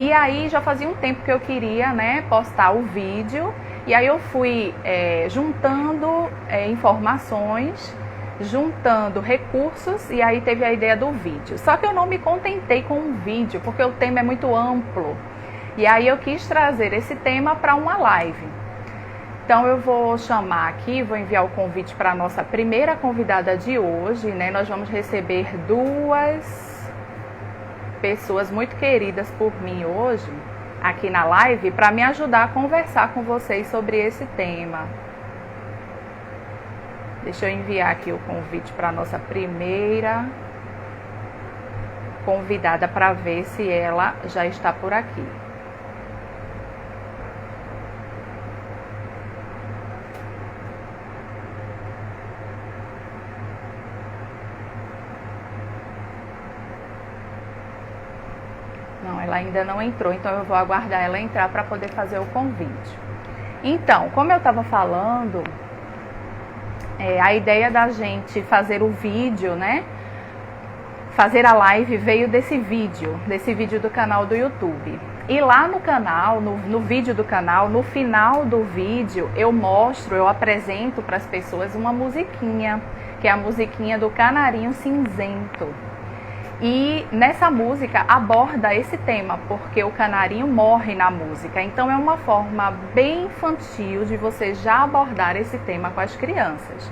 E aí já fazia um tempo que eu queria, né, postar o vídeo. E aí eu fui juntando informações, juntando recursos, e aí teve a ideia do vídeo. Só que eu não me contentei com o vídeo, porque o tema é muito amplo. E aí eu quis trazer esse tema para uma live. Então eu vou chamar aqui, vou enviar o convite para a nossa primeira convidada de hoje, né? Nós vamos receber duas pessoas muito queridas por mim hoje, aqui na live, para me ajudar a conversar com vocês sobre esse tema. Deixa eu enviar aqui o convite para a nossa primeira convidada para ver se ela já está por aqui. Não, ela ainda não entrou, então eu vou aguardar ela entrar para poder fazer o convite. Então, como eu estava falando, a ideia da gente fazer o vídeo, né? Fazer a live veio desse vídeo do canal do YouTube. E lá no canal, no vídeo do canal, no final do vídeo, eu apresento para as pessoas uma musiquinha, que é a musiquinha do Canarinho Cinzento. E nessa música aborda esse tema, porque o canarinho morre na música. Então é uma forma bem infantil de você já abordar esse tema com as crianças.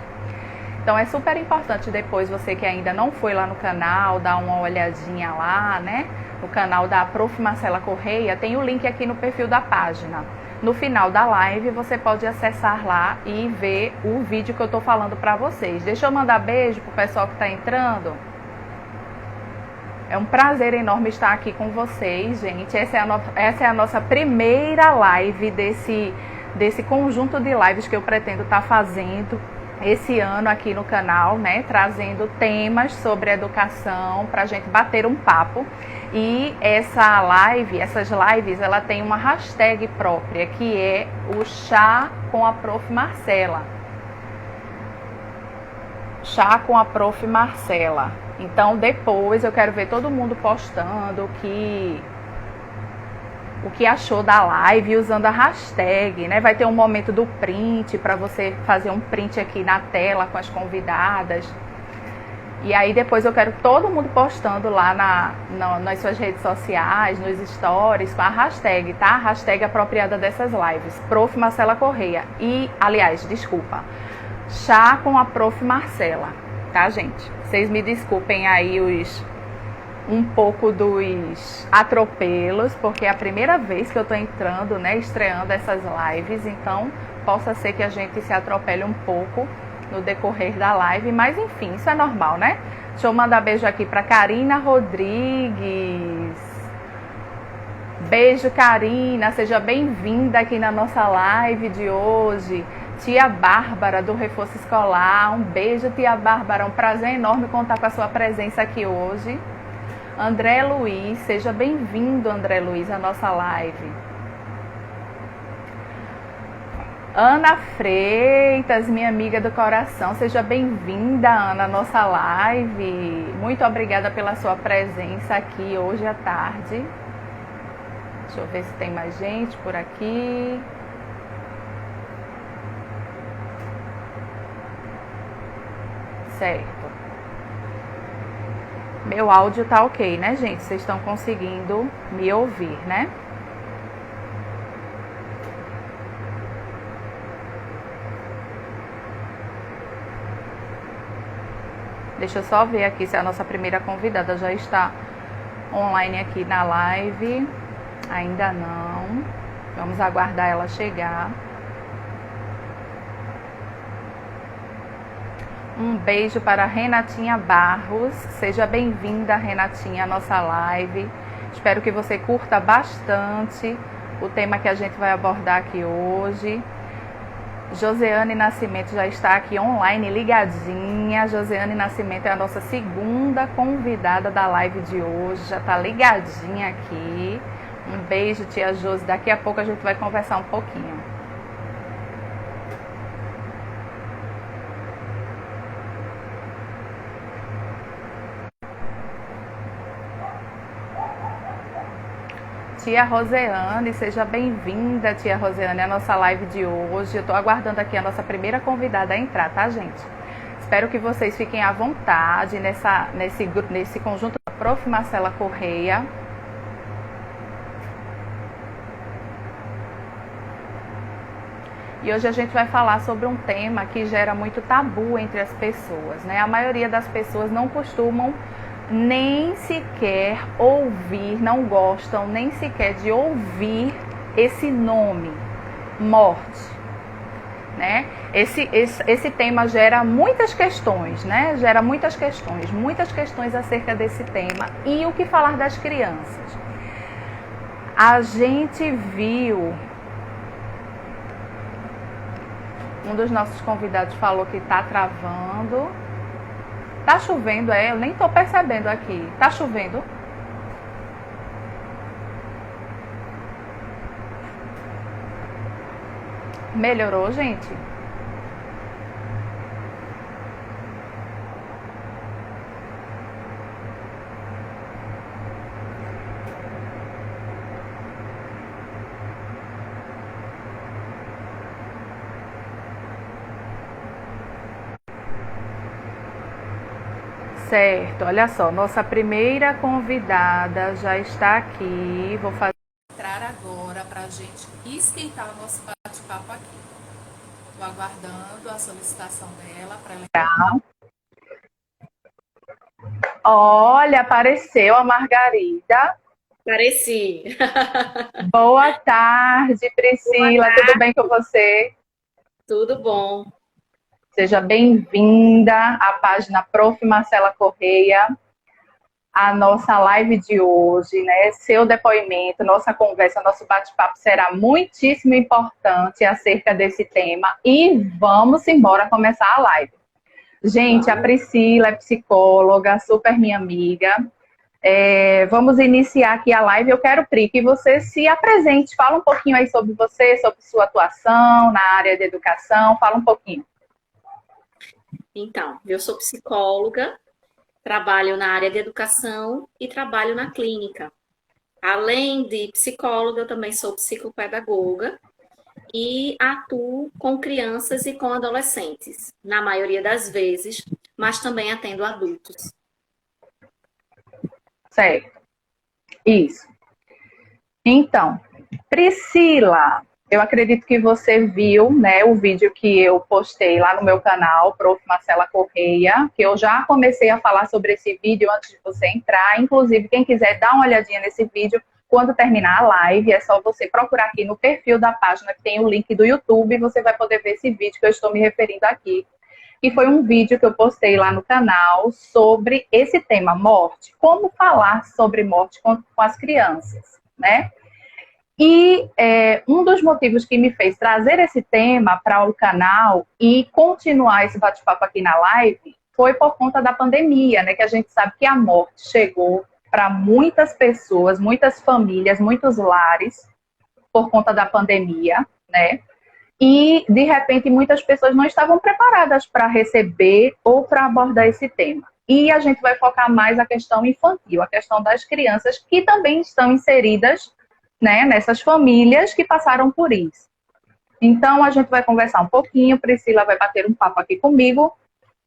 Então é super importante depois, você que ainda não foi lá no canal, dar uma olhadinha lá, né? No canal da Prof. Marcela Correia, tem o link aqui no perfil da página. No final da live você pode acessar lá e ver o vídeo que eu tô falando para vocês. Deixa eu mandar beijo pro pessoal que tá entrando. É um prazer enorme estar aqui com vocês, gente. Essa é a nossa primeira live desse conjunto de lives que eu pretendo estar fazendo esse ano aqui no canal, né? Trazendo temas sobre educação para a gente bater um papo. E essas lives, ela tem uma hashtag própria, que é o Chá com a Prof. Marcela. Chá com a Prof. Marcela. Então depois eu quero ver todo mundo postando o que achou da live usando a hashtag, né? Vai ter um momento do print para você fazer um print aqui na tela com as convidadas. E aí depois eu quero todo mundo postando lá nas suas redes sociais, nos stories, com a hashtag, tá? A hashtag apropriada dessas lives, Prof. Marcela Correia. E, aliás, desculpa, Chá com a Prof. Marcela, tá, gente? Vocês me desculpem aí um pouco dos atropelos, porque é a primeira vez que eu tô entrando, né, estreando essas lives, então possa ser que a gente se atropele um pouco no decorrer da live, mas enfim, isso é normal, né? Deixa eu mandar beijo aqui para Karina Rodrigues. Beijo, Karina, seja bem-vinda aqui na nossa live de hoje. Tia Bárbara, do Reforço Escolar, um beijo, tia Bárbara, um prazer enorme contar com a sua presença aqui hoje. André Luiz, seja bem-vindo, André Luiz, à nossa live. Ana Freitas, minha amiga do coração, seja bem-vinda, Ana, à nossa live. Muito obrigada pela sua presença aqui hoje à tarde. Deixa eu ver se tem mais gente por aqui. Certo. Meu áudio tá ok, né, gente? Vocês estão conseguindo me ouvir, né? Deixa eu só ver aqui se a nossa primeira convidada já está online aqui na live. Ainda não. Vamos aguardar ela chegar. Um beijo para Renatinha Barros. Seja bem-vinda, Renatinha, à nossa live. Espero que você curta bastante o tema que a gente vai abordar aqui hoje. Joseane Nascimento já está aqui online, ligadinha. Joseane Nascimento é a nossa segunda convidada da live de hoje. Já está ligadinha aqui. Um beijo, tia Josi. Daqui a pouco a gente vai conversar um pouquinho. tia Roseane, seja bem-vinda, tia Roseane, à nossa live de hoje. Eu estou aguardando aqui a nossa primeira convidada a entrar, tá, gente? Espero que vocês fiquem à vontade nesse conjunto da Prof. Marcela Correia. E hoje a gente vai falar sobre um tema que gera muito tabu entre as pessoas, né? A maioria das pessoas não costumam nem sequer ouvir, não gostam nem sequer de ouvir esse nome, morte, né? Esse tema gera muitas questões, né? Gera muitas questões acerca desse tema. E o que falar das crianças? A gente viu, um dos nossos convidados falou que está travando. Tá chovendo, eu nem tô percebendo aqui. Tá chovendo? Melhorou, gente? Certo, olha só, nossa primeira convidada já está aqui. Vou entrar agora para a gente esquentar o nosso bate-papo aqui. Estou aguardando a solicitação dela para ela entrar. Olha, apareceu a Margarida. Apareci. Boa tarde, Priscila. Boa tarde. Tudo bem com você? Tudo bom. Seja bem-vinda à página Prof. Marcela Correia, a nossa live de hoje, né? Seu depoimento, nossa conversa, nosso bate-papo será muitíssimo importante acerca desse tema e vamos embora começar a live. Gente, a Priscila é psicóloga, super minha amiga. Vamos iniciar aqui a live. Eu quero, Pri, que você se apresente, fala um pouquinho aí sobre você, sobre sua atuação na área de educação, fala um pouquinho. Então, eu sou psicóloga, trabalho na área de educação e trabalho na clínica. Além de psicóloga, eu também sou psicopedagoga e atuo com crianças e com adolescentes, na maioria das vezes, mas também atendo adultos. Certo. Isso. Então, Priscila, eu acredito que você viu, né, o vídeo que eu postei lá no meu canal, Prof. Marcela Correia, que eu já comecei a falar sobre esse vídeo antes de você entrar. Inclusive, quem quiser dar uma olhadinha nesse vídeo, quando terminar a live, é só você procurar aqui no perfil da página, que tem o link do YouTube, e você vai poder ver esse vídeo que eu estou me referindo aqui. E foi um vídeo que eu postei lá no canal sobre esse tema, morte. Como falar sobre morte com as crianças, né? E um dos motivos que me fez trazer esse tema para o canal e continuar esse bate-papo aqui na live foi por conta da pandemia, né? Que a gente sabe que a morte chegou para muitas pessoas, muitas famílias, muitos lares por conta da pandemia, né? E, de repente, muitas pessoas não estavam preparadas para receber ou para abordar esse tema. E a gente vai focar mais a questão infantil, a questão das crianças que também estão inseridas, né, nessas famílias que passaram por isso. Então, a gente vai conversar um pouquinho, Priscila vai bater um papo aqui comigo.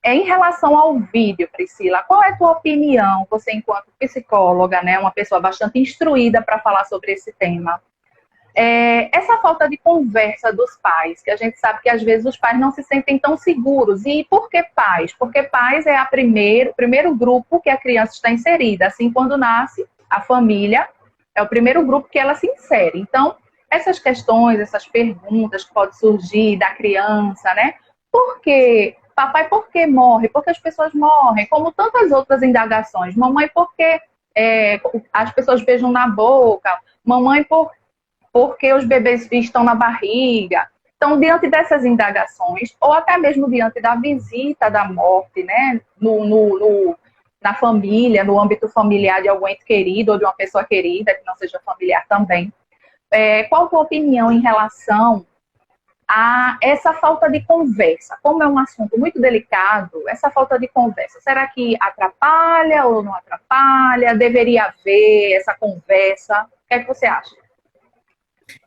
Em relação ao vídeo, Priscila, qual é a tua opinião, você enquanto psicóloga, né, uma pessoa bastante instruída para falar sobre esse tema? Essa falta de conversa dos pais, que a gente sabe que às vezes os pais não se sentem tão seguros. E por que pais? Porque pais é o primeiro grupo que a criança está inserida. Assim, quando nasce, a família é o primeiro grupo que ela se insere. Então, essas questões, essas perguntas que podem surgir da criança, né? Por quê? Papai, por que morre? Por que as pessoas morrem? Como tantas outras indagações. Mamãe, por que as pessoas beijam na boca? Mamãe, porque os bebês estão na barriga? Então, diante dessas indagações, ou até mesmo diante da visita da morte, né? Na família, no âmbito familiar de algum ente querido ou de uma pessoa querida, que não seja familiar também. Qual a tua opinião em relação a essa falta de conversa? Como é um assunto muito delicado, essa falta de conversa, será que atrapalha ou não atrapalha? Deveria haver essa conversa? O que é que você acha?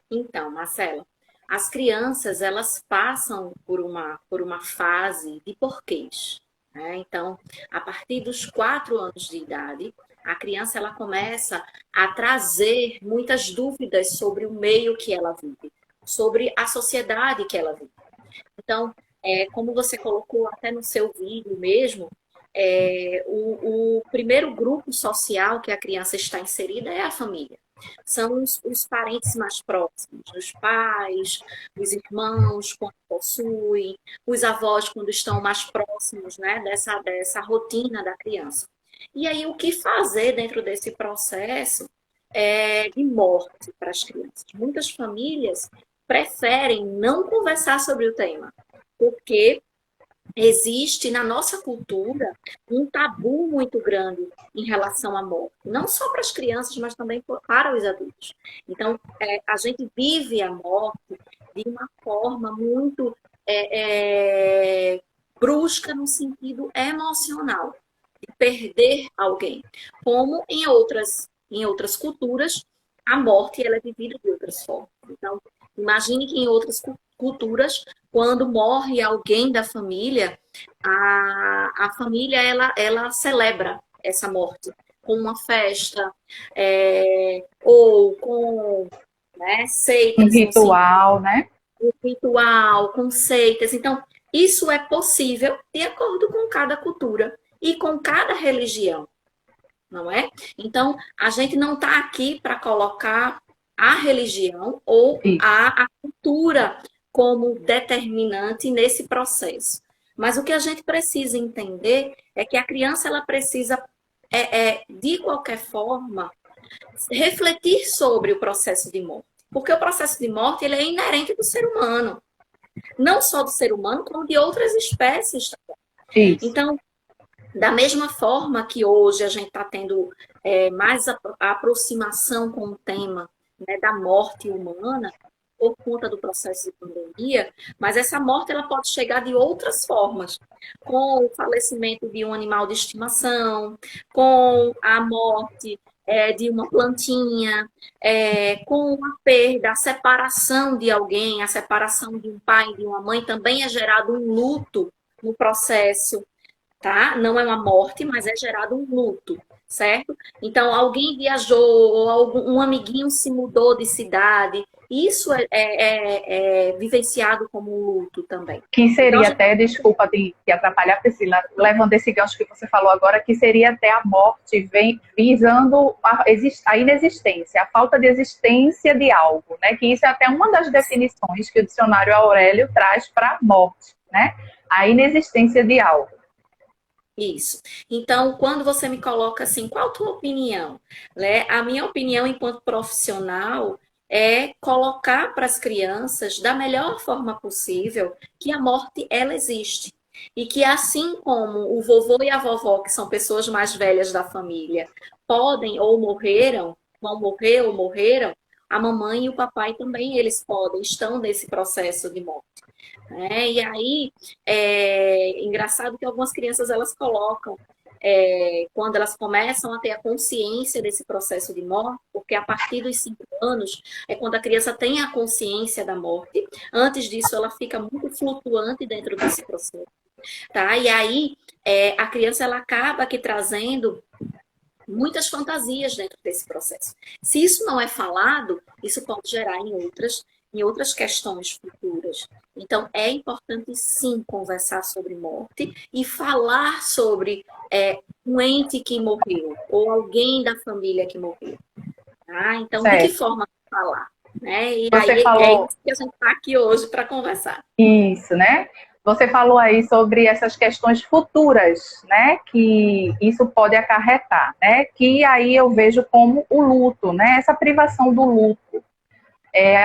Então, Marcela, as crianças, elas passam por uma fase de porquês, né? Então, a partir dos 4 anos de idade, a criança ela começa a trazer muitas dúvidas sobre o meio que ela vive, sobre a sociedade que ela vive. Então, como você colocou até no seu vídeo mesmo, o primeiro grupo social que a criança está inserida é a família. São os parentes mais próximos, os pais, os irmãos, quando possuem, os avós, quando estão mais próximos, né, dessa rotina da criança. E aí, o que fazer dentro desse processo de morte para as crianças? Muitas famílias preferem não conversar sobre o tema, porque existe na nossa cultura um tabu muito grande em relação à morte, não só para as crianças, mas também para os adultos. Então, a gente vive a morte de uma forma muito brusca no sentido emocional, de perder alguém, como em outras culturas, a morte ela é vivida de outras formas. Então, imagine que em outras culturas, quando morre alguém da família, a família ela celebra essa morte com uma festa, ou com, né, Um seitas, ritual, né? um ritual, com seitas. Então, isso é possível de acordo com cada cultura e com cada religião, não é? Então, a gente não está aqui para colocar a religião ou Isso. a cultura como determinante nesse processo. Mas o que a gente precisa entender é que a criança ela precisa, de qualquer forma, refletir sobre o processo de morte. Porque o processo de morte ele é inerente do ser humano. Não só do ser humano, como de outras espécies também. Isso. Então, da mesma forma que hoje a gente está tendo mais a aproximação com o tema, né, da morte humana, por conta do processo de pandemia, mas essa morte ela pode chegar de outras formas, com o falecimento de um animal de estimação, com a morte de uma plantinha, com a perda, a separação de alguém, a separação de um pai e de uma mãe, também é gerado um luto no processo, tá? Não é uma morte, mas é gerado um luto, certo? Então, alguém viajou, ou um amiguinho se mudou de cidade, isso é vivenciado como um luto também. Que Então, a seria gente... até, desculpa de atrapalhar, Priscila, levando esse gancho que você falou agora, que seria até a morte visando a inexistência, a falta de existência de algo, né? Que isso é até uma das definições que o dicionário Aurélio traz para a morte, né? A inexistência de algo. Isso. Então, quando você me coloca assim, qual a tua opinião? Né? A minha opinião enquanto profissional é colocar para as crianças da melhor forma possível que a morte ela existe. E que assim como o vovô e a vovó, que são pessoas mais velhas da família, podem ou morreram, vão morrer ou morreram, a mamãe e o papai também eles podem, estão nesse processo de morte. E aí, engraçado que algumas crianças elas colocam, quando elas começam a ter a consciência desse processo de morte, porque a partir dos 5 anos é quando a criança tem a consciência da morte. Antes disso, ela fica muito flutuante dentro desse processo, tá? E aí, a criança ela acaba aqui trazendo muitas fantasias dentro desse processo. Se isso não é falado, isso pode gerar em outras questões futuras. Então, é importante, sim, conversar sobre morte e falar sobre um ente que morreu ou alguém da família que morreu. Tá? Então, Certo. de que forma falar? Né? E Você aí falou... isso que a gente está aqui hoje para conversar. Isso, né? Você falou aí sobre essas questões futuras, né? Que isso pode acarretar, né? Que aí eu vejo como o luto, né? Essa privação do luto.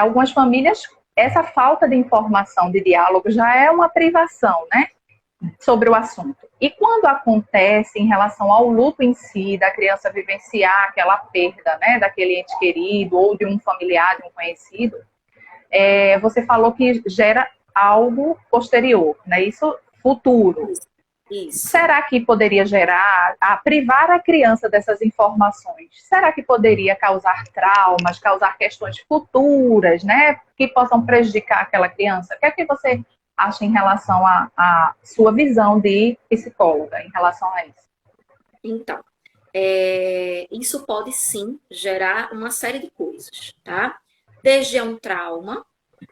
Algumas famílias, essa falta de informação, de diálogo, já é uma privação, né? Sobre o assunto. E quando acontece em relação ao luto em si, da criança vivenciar aquela perda, né? Daquele ente querido ou de um familiar, de um conhecido, você falou que gera algo posterior, né? Isso futuro. Isso. Será que poderia gerar, privar a criança dessas informações? Será que poderia causar traumas, causar questões futuras, né, que possam prejudicar aquela criança? O que é que você acha em relação à sua visão de psicóloga em relação a isso? Então, isso pode sim gerar uma série de coisas, tá? Desde um trauma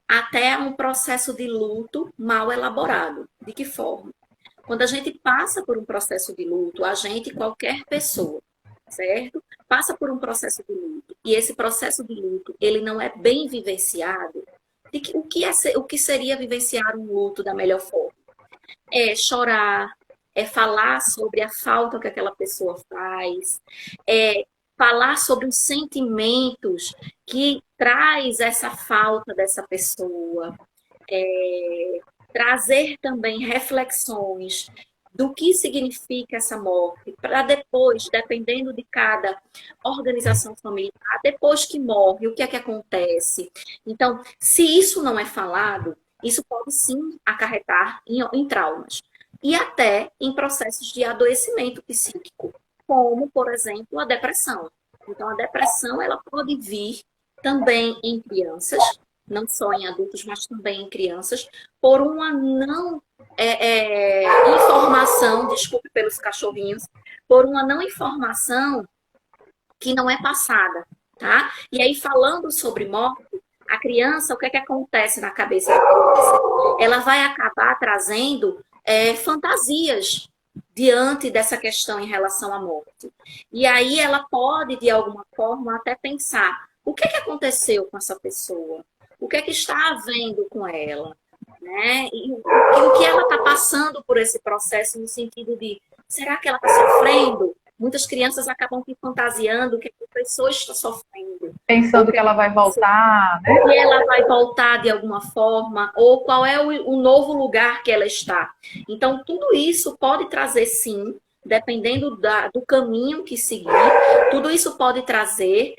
até um processo de luto mal elaborado. De que forma? Quando a gente passa por um processo de luto, a gente, qualquer pessoa, certo? Passa por um processo de luto. E esse processo de luto, ele não é bem vivenciado. O que seria vivenciar um luto da melhor forma? É chorar, é falar sobre a falta que aquela pessoa faz, é falar sobre os sentimentos que traz essa falta dessa pessoa, trazer também reflexões do que significa essa morte, para depois, dependendo de cada organização familiar, depois que morre, o que é que acontece? Então, se isso não é falado, isso pode sim acarretar em traumas e até em processos de adoecimento psíquico, como, por exemplo, a depressão. Então, a depressão ela pode vir também em crianças, não só em adultos, mas também em crianças, por uma não informação, desculpe pelos cachorrinhos, por uma não informação que não é passada, tá? E aí, falando sobre morte, a criança, o que é que acontece na cabeça da criança? Ela vai acabar trazendo fantasias diante dessa questão em relação à morte. E aí ela pode, de alguma forma, até pensar: o que é que aconteceu com essa pessoa? O que é que está havendo com ela? Né? E o que ela está passando por esse processo no sentido de, será que ela está sofrendo? Muitas crianças acabam se fantasiando que a pessoa está sofrendo. Pensando que ela vai voltar, né? Que ela vai voltar de alguma forma, ou qual é o novo lugar que ela está. Então, tudo isso pode trazer, sim, dependendo do caminho que seguir, tudo isso pode trazer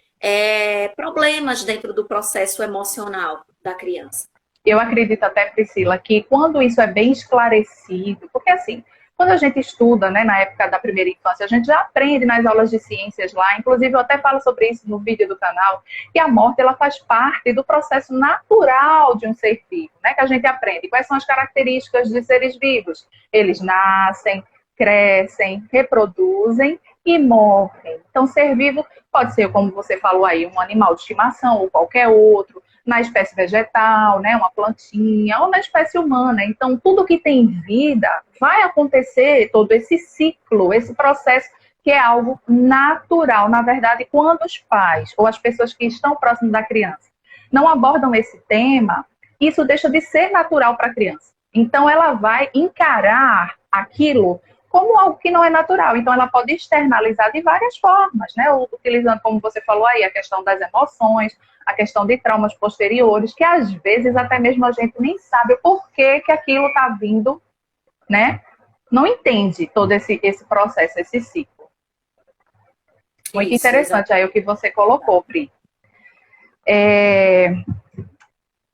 problemas dentro do processo emocional da criança. Eu acredito até, Priscila, que quando isso é bem esclarecido, porque assim, quando a gente estuda, né, na época da primeira infância, a gente já aprende nas aulas de ciências lá, inclusive eu até falo sobre isso no vídeo do canal, que a morte ela faz parte do processo natural de um ser vivo, né, que a gente aprende. Quais são as características de seres vivos? Eles nascem, crescem, reproduzem e morrem. Então, ser vivo pode ser, como você falou aí, um animal de estimação ou qualquer outro, na espécie vegetal, né, uma plantinha, ou na espécie humana. Então, tudo que tem vida vai acontecer todo esse ciclo, esse processo que é algo natural. Na verdade, quando os pais ou as pessoas que estão próximos da criança não abordam esse tema, isso deixa de ser natural para a criança. Então, ela vai encarar aquilo como algo que não é natural. Então, ela pode externalizar de várias formas, né? Utilizando, como você falou aí, a questão das emoções, a questão de traumas posteriores, que às vezes até mesmo a gente nem sabe o porquê que aquilo está vindo, né? Não entende todo esse processo, esse ciclo. Muito Isso, interessante aí o que você colocou, Pri.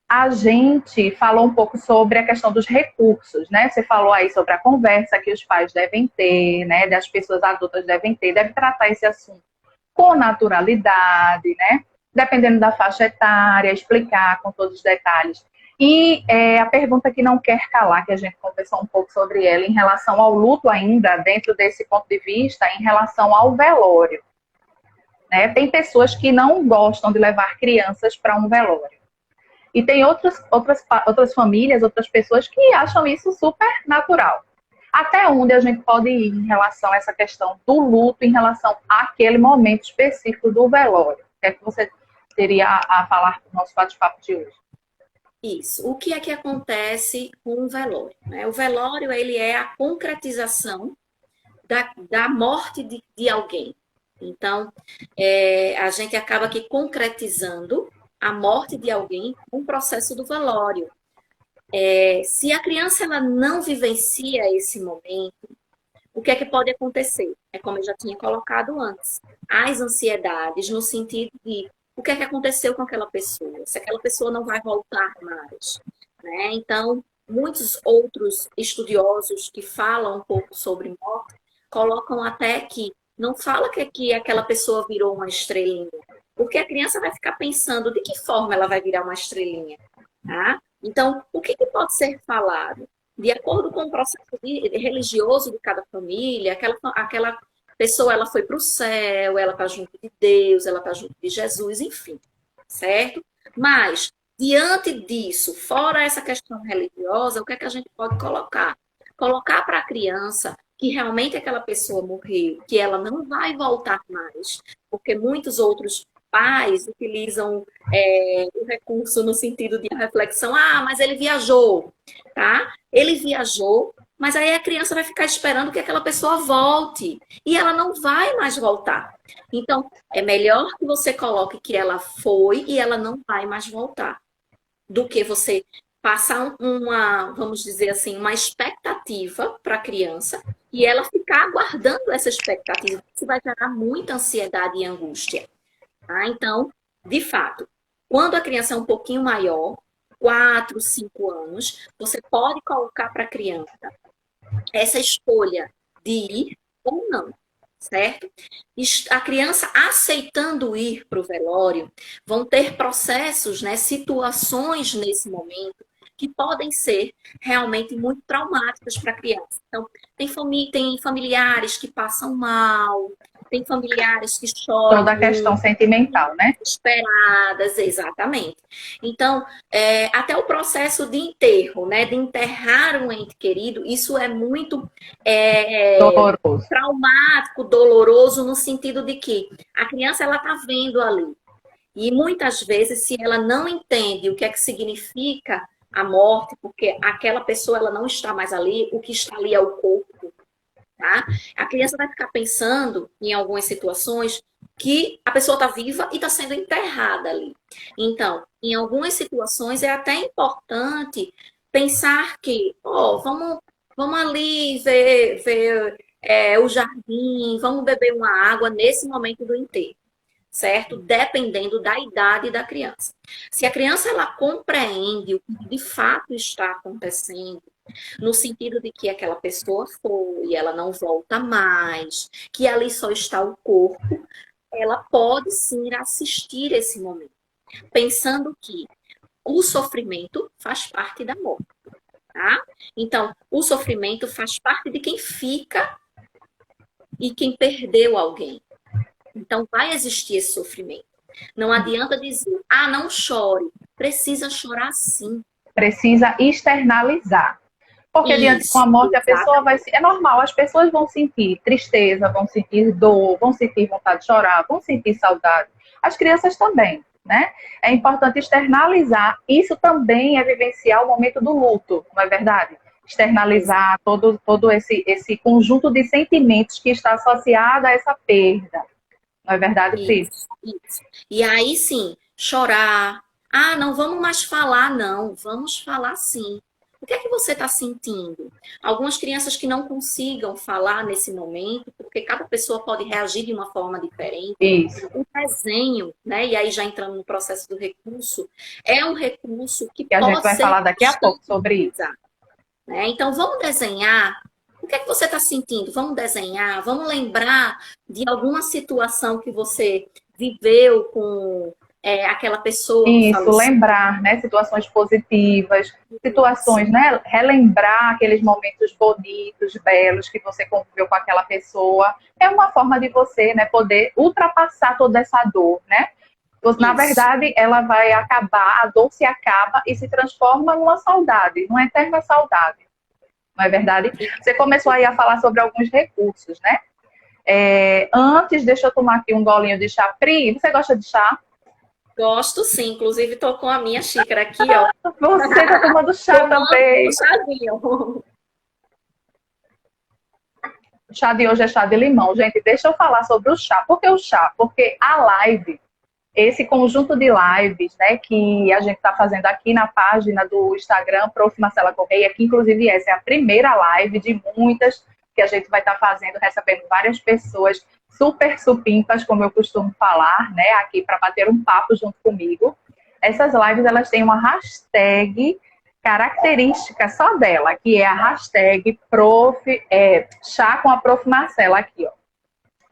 A gente falou um pouco sobre a questão dos recursos, né? Você falou aí sobre a conversa que os pais devem ter, né? Das pessoas adultas devem ter, deve tratar esse assunto com naturalidade, né? Dependendo da faixa etária, explicar com todos os detalhes. E a pergunta que não quer calar, que a gente conversou um pouco sobre ela, em relação ao luto ainda, dentro desse ponto de vista, em relação ao velório. Né? Tem pessoas que não gostam de levar crianças para um velório. E tem outras famílias, outras pessoas que acham isso super natural. Até onde a gente pode ir em relação a essa questão do luto, em relação àquele momento específico do velório? O que é que você teria a falar no nosso bate-papo de hoje? Isso. O que é que acontece com o velório? Né? O velório ele é a concretização da morte de alguém. Então, a gente acaba aqui concretizando a morte de alguém com o processo do velório. Se a criança ela não vivencia esse momento, o que é que pode acontecer? É como eu já tinha colocado antes. As ansiedades no sentido de o que é que aconteceu com aquela pessoa? Se aquela pessoa não vai voltar mais. Né? Então, muitos outros estudiosos que falam um pouco sobre morte colocam até que não fala que aquela pessoa virou uma estrelinha, porque a criança vai ficar pensando de que forma ela vai virar uma estrelinha, tá? Então, o que pode ser falado? De acordo com o processo religioso de cada família, aquela pessoa ela foi para o céu, ela está junto de Deus, ela está junto de Jesus, enfim, certo? Mas, diante disso, fora essa questão religiosa, o que é que a gente pode colocar? Colocar para a criança que realmente aquela pessoa morreu, que ela não vai voltar mais, porque muitos outros pais utilizam o recurso no sentido de reflexão, mas ele viajou, tá? Ele viajou, mas aí a criança vai ficar esperando que aquela pessoa volte, e ela não vai mais voltar. Então, é melhor que você coloque que ela foi e ela não vai mais voltar, do que você passar vamos dizer assim, uma expectativa para a criança e ela ficar aguardando essa expectativa. Isso vai gerar muita ansiedade e angústia. Tá? Então, de fato, quando a criança é um pouquinho maior, 4, 5 anos, você pode colocar para a criança essa escolha de ir ou não, certo? A criança aceitando ir para o velório, vão ter processos, né, situações nesse momento que podem ser realmente muito traumáticas para a criança. Então, tem familiares que passam mal, tem familiares que choram. Toda a questão sentimental, né? Esperadas, exatamente. Então, até o processo de enterro, né, de enterrar um ente querido, isso é muito doloroso. Traumático, doloroso, no sentido de que a criança ela está vendo ali. E muitas vezes, se ela não entende o que é que significa a morte, porque aquela pessoa ela não está mais ali, o que está ali é o corpo, tá? A criança vai ficar pensando, em algumas situações, que a pessoa está viva e está sendo enterrada ali. Então, em algumas situações, é até importante pensar que, vamos ali ver o jardim, vamos beber uma água nesse momento do enterro, certo? Dependendo da idade da criança. Se a criança ela compreende o que de fato está acontecendo, no sentido de que aquela pessoa foi, ela não volta mais, que ali só está o corpo, ela pode sim assistir esse momento, pensando que o sofrimento faz parte da morte, tá? Então, o sofrimento faz parte de quem fica e quem perdeu alguém. Então, vai existir esse sofrimento. Não adianta dizer, não chore. Precisa chorar sim. Precisa externalizar. Porque diante de uma morte, a pessoa vai... É normal, as pessoas vão sentir tristeza, vão sentir dor, vão sentir vontade de chorar, vão sentir saudade. As crianças também, né? É importante externalizar. Isso também é vivenciar o momento do luto, não é verdade? Externalizar todo esse conjunto de sentimentos que está associado a essa perda. Não é verdade, Cris? Isso. E aí sim, chorar. Não vamos mais falar, não. Vamos falar sim. O que é que você está sentindo? Algumas crianças que não consigam falar nesse momento, porque cada pessoa pode reagir de uma forma diferente. Isso. O desenho, né? E aí já entrando no processo do recurso, é um recurso que a gente vai falar daqui a pouco sobre isso. Né? Então, vamos desenhar. O que é que você está sentindo? Vamos desenhar, vamos lembrar de alguma situação que você viveu com aquela pessoa. Isso, lembrar, né? Situações positivas, situações, né? Relembrar aqueles momentos bonitos, belos que você conviveu com aquela pessoa. É uma forma de você, né, poder ultrapassar toda essa dor, né? Na verdade, ela vai acabar, a dor se acaba e se transforma numa saudade, numa eterna saudade. Não é verdade? Você começou aí a falar sobre alguns recursos, né? Antes, deixa eu tomar aqui um golinho de chá. Pri, você gosta de chá? Gosto sim, inclusive tô com a minha xícara aqui, ó. Você tá tomando chá também. Um chazinho. O chá de hoje é chá de limão. Gente, deixa eu falar sobre o chá. Por que o chá? Porque a live, esse conjunto de lives, né, que a gente está fazendo aqui na página do Instagram, Prof. Marcela Correia, que inclusive essa é a primeira live de muitas que a gente vai estar fazendo, recebendo várias pessoas super supimpas, como eu costumo falar, né, aqui para bater um papo junto comigo. Essas lives, elas têm uma hashtag característica só dela, que é a hashtag chá com a Prof. Marcela aqui, ó.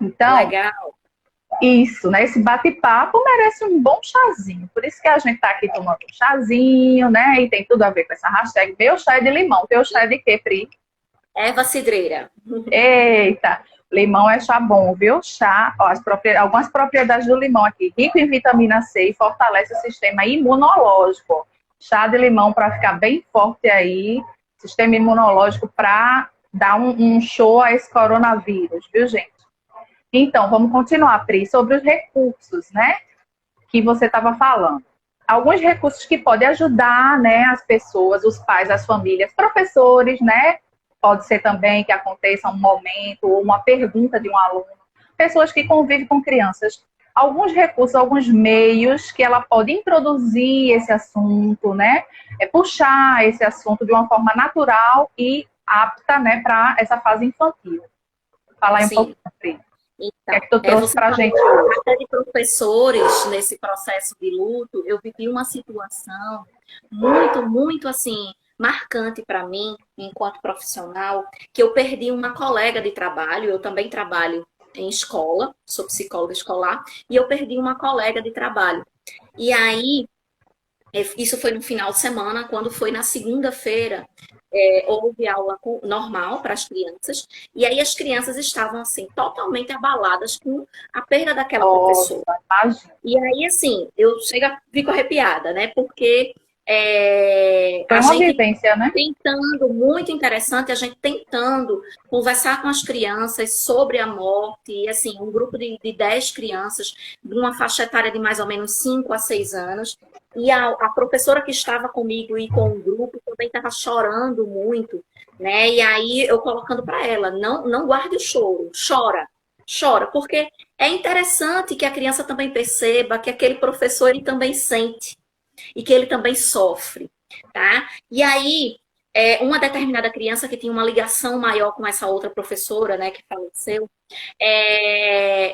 Então, Legal. isso, né? Esse bate-papo merece um bom chazinho. Por isso que a gente tá aqui tomando um chazinho, né? E tem tudo a ver com essa hashtag. Meu chá é de limão. Teu chá é de quê, Pri? Erva cidreira. Eita, limão é chá bom, viu? Chá, ó, algumas propriedades do limão aqui. Rico em vitamina C e fortalece o sistema imunológico. Chá de limão para ficar bem forte aí. Sistema imunológico para dar um show a esse coronavírus, viu, gente? Então, vamos continuar, Pri, sobre os recursos, né? Que você estava falando. Alguns recursos que podem ajudar, né, as pessoas, os pais, as famílias, professores, né? Pode ser também que aconteça um momento ou uma pergunta de um aluno. Pessoas que convivem com crianças. Alguns recursos, alguns meios que ela pode introduzir esse assunto, né? Puxar esse assunto de uma forma natural e apta, né, para essa fase infantil. Falar aí um pouco, Pri. O que é que tu trouxe para a gente hoje? Até de professores nesse processo de luto, eu vivi uma situação muito assim, marcante para mim, enquanto profissional, que eu perdi uma colega de trabalho. Eu também trabalho em escola, sou psicóloga escolar, e eu perdi uma colega de trabalho. E aí, isso foi no final de semana, quando foi na segunda-feira, houve aula normal para as crianças, e aí as crianças estavam, assim, totalmente abaladas com a perda daquela professora. E aí, assim, fico arrepiada, né? Porque foi uma vivência, né? Muito interessante, a gente tentando conversar com as crianças sobre a morte, e assim, um grupo de 10 crianças, de uma faixa etária de mais ou menos 5 a 6 anos, e a professora que estava comigo e com o grupo também estava chorando muito, né? E aí eu colocando para ela, não guarde o choro, chora, porque é interessante que a criança também perceba que aquele professor ele também sente e que ele também sofre, tá? E aí, uma determinada criança que tinha uma ligação maior com essa outra professora, né, que faleceu,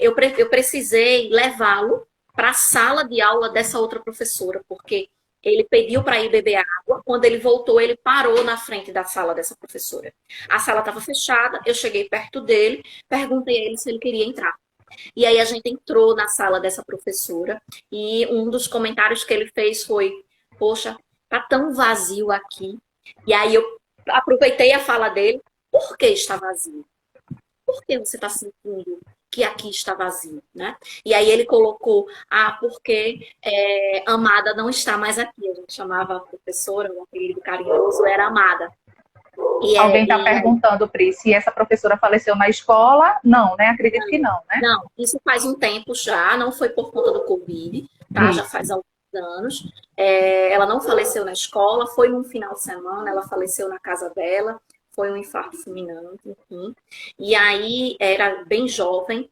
eu precisei levá-lo para a sala de aula dessa outra professora, porque ele pediu para ir beber água. Quando ele voltou, ele parou na frente da sala dessa professora. A sala estava fechada, eu cheguei perto dele, perguntei a ele se ele queria entrar. E aí a gente entrou na sala dessa professora e um dos comentários que ele fez foi: poxa, tá tão vazio aqui. E aí eu aproveitei a fala dele: por que está vazio? Por que você está sentindo que aqui está vazio, né? E aí ele colocou: porque Amada não está mais aqui. A gente chamava a professora, o apelido carinhoso era Amada. Alguém está perguntando, Pri, se essa professora faleceu na escola? Não, né? Acredito que não, né? Não, isso faz um tempo já, não foi por conta do Covid, tá? Já faz alguns anos. Ela não faleceu na escola, foi um final de semana, ela faleceu na casa dela, foi um infarto fulminante, enfim. E aí, era bem jovem,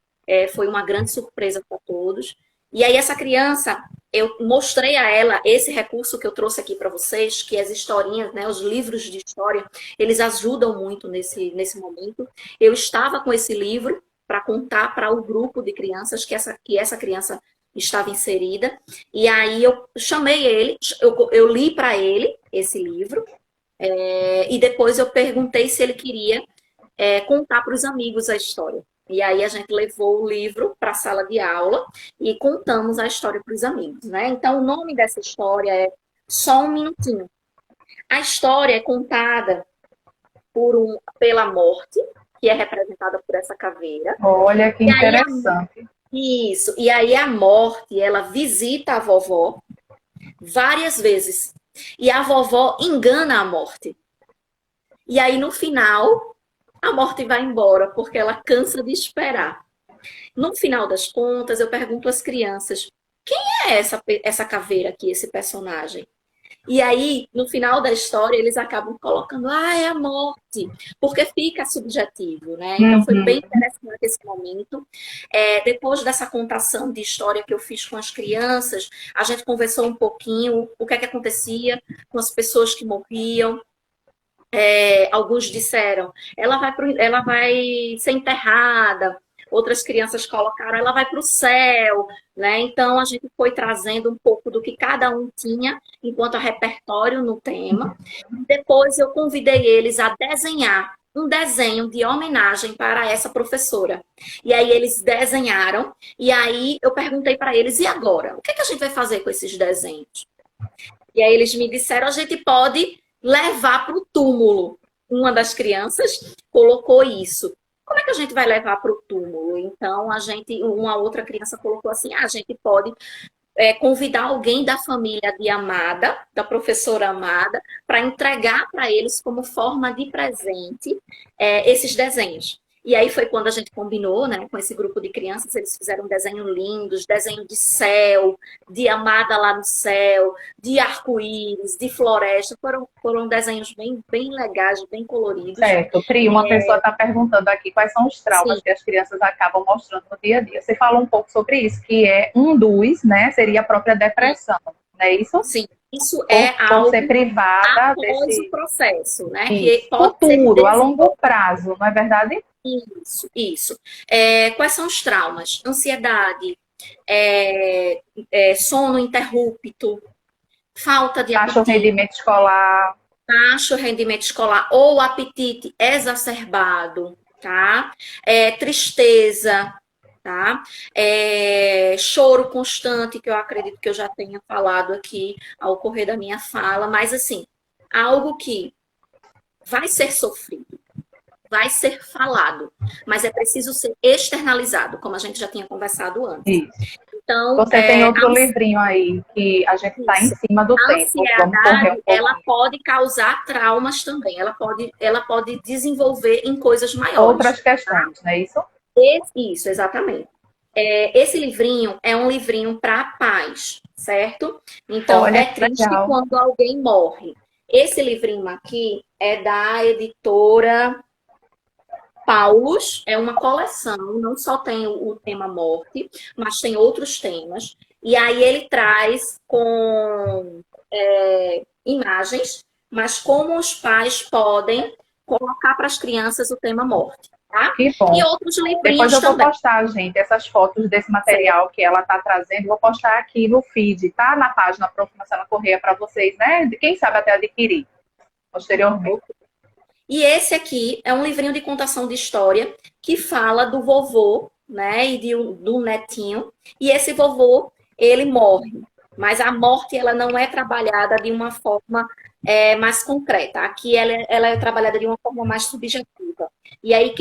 foi uma grande surpresa para todos. E aí, essa criança, eu mostrei a ela esse recurso que eu trouxe aqui para vocês, que as historinhas, né, os livros de história, eles ajudam muito nesse momento. Eu estava com esse livro para contar para o grupo de crianças que essa criança estava inserida. E aí eu chamei ele, eu li para ele esse livro, e depois eu perguntei se ele queria contar para os amigos a história. E aí a gente levou o livro para a sala de aula e contamos a história para os amigos, né? Então o nome dessa história é Só um Minutinho. A história é contada pela morte, que é representada por essa caveira. Olha que interessante. Isso. E aí a morte, ela visita a vovó várias vezes. E a vovó engana a morte. E aí no final, a morte vai embora, porque ela cansa de esperar. No final das contas, eu pergunto às crianças: quem é essa caveira aqui, esse personagem? E aí, no final da história, eles acabam colocando: é a morte, porque fica subjetivo, né? Então, foi bem interessante esse momento. Depois dessa contação de história que eu fiz com as crianças, a gente conversou um pouquinho o que é que acontecia com as pessoas que morriam. Alguns disseram: ela vai ser enterrada, outras crianças colocaram, ela vai para o céu, né? Então, a gente foi trazendo um pouco do que cada um tinha enquanto repertório no tema. Depois, eu convidei eles a desenhar um desenho de homenagem para essa professora. E aí, eles desenharam, e aí eu perguntei para eles, e agora? O que é que a gente vai fazer com esses desenhos? E aí, eles me disseram, a gente pode levar para o túmulo. Uma das crianças colocou isso. Como é que a gente vai levar para o túmulo? Então, uma outra criança colocou assim: a gente pode convidar alguém da família de Amada, da professora Amada, para entregar para eles como forma de presente esses desenhos. E aí foi quando a gente combinou, né, com esse grupo de crianças, eles fizeram um desenho lindos, desenho de céu, de Amada lá no céu, de arco-íris, de floresta, foram desenhos bem, bem legais, bem coloridos. Certo. Pri, uma pessoa está perguntando aqui quais são os traumas que as crianças acabam mostrando no dia a dia. Você falou um pouco sobre isso, que é um dos, né, seria a própria depressão, não é isso? Sim, isso é algo ser privada após desse o processo, né? Isso. Que pode futuro, a longo prazo, não é verdade? Isso. Quais são os traumas? Ansiedade, sono interrupto, falta de baixo apetite, rendimento escolar, baixo rendimento escolar ou apetite exacerbado, tá? Tristeza, tá? Choro constante, que eu acredito que eu já tenha falado aqui ao correr da minha fala, mas assim, algo que vai ser sofrido, vai ser falado, mas é preciso ser externalizado, como a gente já tinha conversado antes. Isso. Então, você tem outro livrinho aí que a gente está em cima do tempo. Vamos correr um pouco. Ela pode causar traumas também. Ela pode desenvolver em coisas maiores. Outras questões, não é isso? Isso, exatamente. Esse livrinho é um livrinho para pais, certo? Então, olha, é triste legal. Quando alguém morre. Esse livrinho aqui é da editora Paulus, é uma coleção, não só tem o tema morte, mas tem outros temas. E aí ele traz com imagens, mas como os pais podem colocar para as crianças o tema morte. Tá? Que bom. E outros livrinhos depois eu vou também. postar, gente, essas fotos desse material que ela está trazendo, vou postar aqui no feed, tá? Na página Prof. Marcela Correia para vocês, né? Quem sabe até adquirir posteriormente. E esse aqui é um livrinho de contação de história que fala do vovô, né, e do netinho. E esse vovô, ele morre. Mas a morte, ela não é trabalhada de uma forma mais concreta. Aqui ela é trabalhada de uma forma mais subjetiva. E aí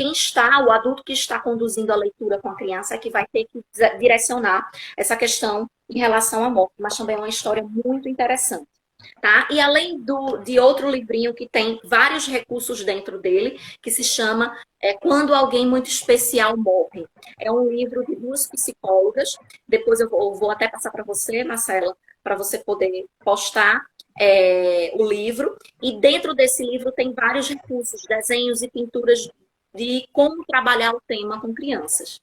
o adulto que está conduzindo a leitura com a criança é que vai ter que direcionar essa questão em relação à morte. Mas também é uma história muito interessante. Tá? E além de outro livrinho que tem vários recursos dentro dele, que se chama Quando Alguém Muito Especial Morre. É um livro de 2 psicólogas. Depois eu vou até passar para você, Marcela, para você poder postar o livro. E dentro desse livro tem vários recursos, desenhos e pinturas de como trabalhar o tema com crianças.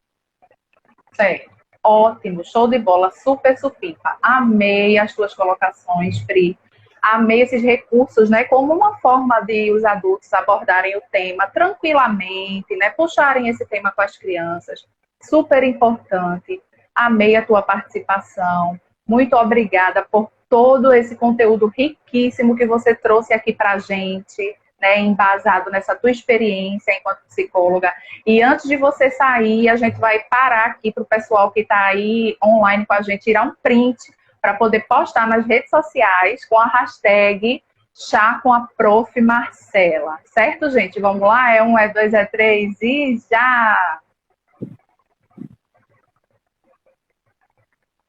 Certo. Ótimo, show de bola, super supimpa. Amei as tuas colocações, Pri. Amei esses recursos, né, como uma forma de os adultos abordarem o tema tranquilamente, né, puxarem esse tema com as crianças. Super importante. Amei a tua participação. Muito obrigada por todo esse conteúdo riquíssimo que você trouxe aqui pra gente, né, embasado nessa tua experiência enquanto psicóloga. E antes de você sair, a gente vai parar aqui para o pessoal que está aí online com a gente, tirar um print para poder postar nas redes sociais com a hashtag Chá com a Prof. Marcela. Certo, gente? Vamos lá? É 1, é 2, é 3 e já!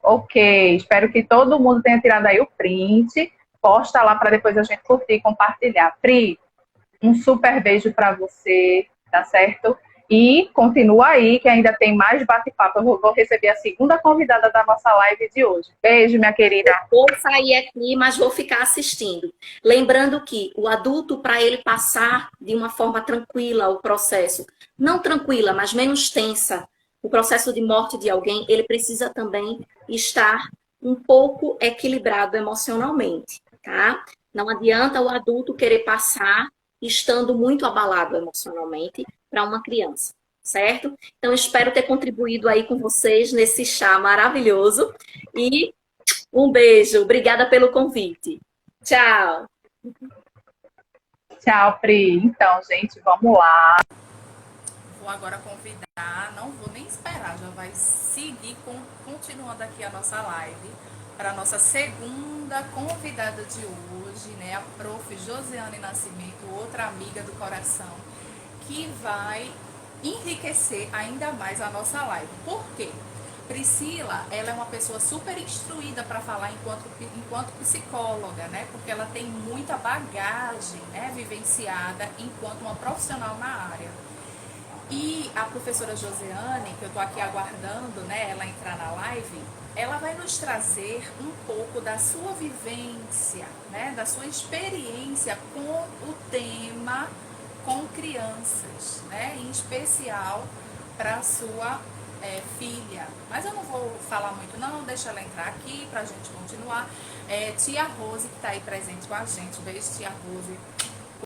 Ok, espero que todo mundo tenha tirado aí o print. Posta lá para depois a gente curtir e compartilhar. Pri, um super beijo para você, tá certo? E continua aí, que ainda tem mais bate-papo. Eu vou receber a segunda convidada da nossa live de hoje. Beijo, minha querida. Vou sair aqui, mas vou ficar assistindo. Lembrando que o adulto, para ele passar de uma forma tranquila o processo, não tranquila, mas menos tensa, o processo de morte de alguém, ele precisa também estar um pouco equilibrado emocionalmente, tá? Não adianta o adulto querer passar estando muito abalado emocionalmente para uma criança. certo? Então, espero ter contribuído aí com vocês nesse chá maravilhoso. E um beijo. Obrigada pelo convite. Tchau. Tchau, Pri. Então, gente, vamos lá. Vou agora convidar, não vou nem esperar, já vai seguir continuando aqui a nossa live para a nossa segunda convidada de hoje, né? A prof. Josiane Nascimento, outra amiga do coração, que vai enriquecer ainda mais a nossa live. Por quê? Priscila, ela é uma pessoa super instruída para falar enquanto psicóloga, né? Porque ela tem muita bagagem, né, vivenciada enquanto uma profissional na área. E a professora Josiane, que eu tô aqui aguardando, né, ela entrar na live, ela vai nos trazer um pouco da sua vivência, né, da sua experiência com o tema com crianças, né, em especial para a sua filha. Mas eu não vou falar muito não, deixa ela entrar aqui para a gente continuar. Tia Rose, que está aí presente com a gente. Beijo, tia Rose.